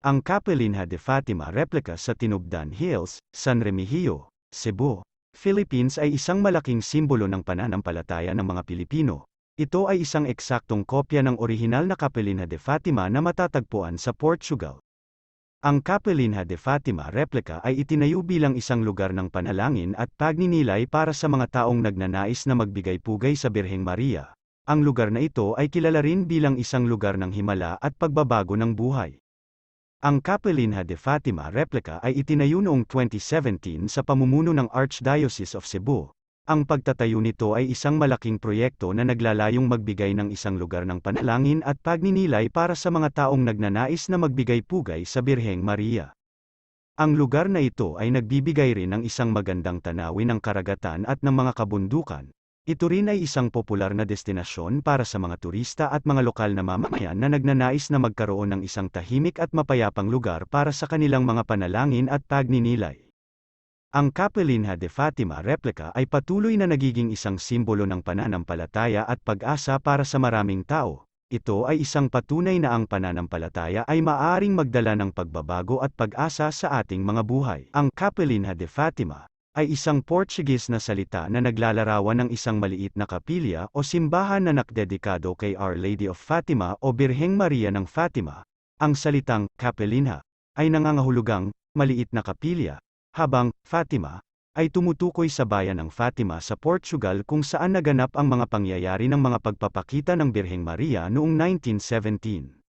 Ang Capelinha de Fatima replica sa Tinubdan Hills, San Remigio, Cebu, Philippines ay isang malaking simbolo ng pananampalataya ng mga Pilipino. Ito ay isang eksaktong kopya ng orihinal na Capelinha de Fatima na matatagpuan sa Portugal. Ang Capelinha de Fatima replica ay itinayo bilang isang lugar ng panalangin at pagninilay para sa mga taong nagnanais na magbigay pugay sa Birheng Maria. Ang lugar na ito ay kilala rin bilang isang lugar ng himala at pagbabago ng buhay. Ang Capelinha de Fatima replica ay itinayo noong 2017 sa pamumuno ng Archdiocese of Cebu. Ang pagtatayo nito ay isang malaking proyekto na naglalayong magbigay ng isang lugar ng panalangin at pagninilay para sa mga taong nagnanais na magbigay pugay sa Birheng Maria. Ang lugar na ito ay nagbibigay rin ng isang magandang tanawin ng karagatan at ng mga kabundukan. Ito rin ay isang popular na destinasyon para sa mga turista at mga lokal na mamamayan na nagnanais na magkaroon ng isang tahimik at mapayapang lugar para sa kanilang mga panalangin at pagninilay. Ang Capelinha de Fatima replica ay patuloy na nagiging isang simbolo ng pananampalataya at pag-asa para sa maraming tao. Ito ay isang patunay na ang pananampalataya ay maaaring magdala ng pagbabago at pag-asa sa ating mga buhay. Ang Capelinha de Fatima ay isang Portuguese na salita na naglalarawan ng isang maliit na kapilya o simbahan na nakdedikado kay Our Lady of Fatima o Birheng Maria ng Fatima. Ang salitang Capelinha ay nangangahulugang maliit na kapilya, habang Fatima ay tumutukoy sa bayan ng Fatima sa Portugal kung saan naganap ang mga pangyayari ng mga pagpapakita ng Birheng Maria noong 1917.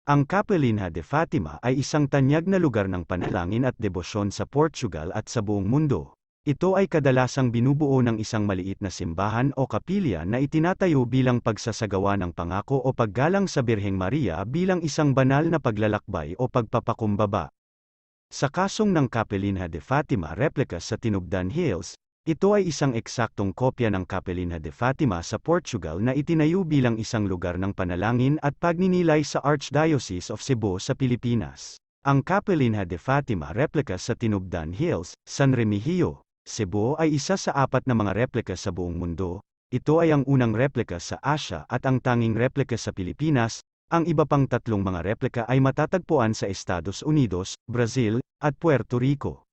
Ang Capelinha de Fatima ay isang tanyag na lugar ng panalangin at debosyon sa Portugal at sa buong mundo. Ito ay kadalasang binubuo ng isang maliit na simbahan o kapilya na itinatayo bilang pagsasagawa ng pangako o paggalang sa Birheng Maria bilang isang banal na paglalakbay o pagpapakumbaba. Sa kasong ng Capelinha de Fatima replica sa Tinubdan Hills, ito ay isang eksaktong kopya ng Capelinha de Fatima sa Portugal na itinayo bilang isang lugar ng panalangin at pagninilay sa Archdiocese of Cebu sa Pilipinas. Ang Capelinha de Fatima replica sa Tinubdan Hills, San Remigio, Cebu ay isa sa 4 na mga replika sa buong mundo. Ito ay ang unang replika sa Asia at ang tanging replika sa Pilipinas. Ang iba pang 3 mga replika ay matatagpuan sa Estados Unidos, Brazil, at Puerto Rico.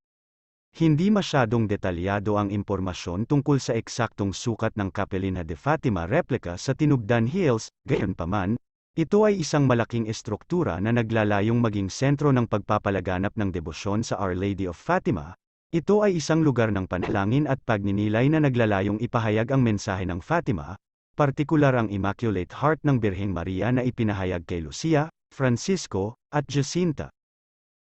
Hindi masyadong detalyado ang impormasyon tungkol sa eksaktong sukat ng Capelinha de Fatima replica sa Tinubdan Hills, gayunpaman, ito ay isang malaking estruktura na naglalayong maging sentro ng pagpapalaganap ng debosyon sa Our Lady of Fatima. Ito ay isang lugar ng panalangin at pagninilay na naglalayong ipahayag ang mensahe ng Fatima, partikular ang Immaculate Heart ng Birheng Maria na ipinahayag kay Lucia, Francisco, at Jacinta.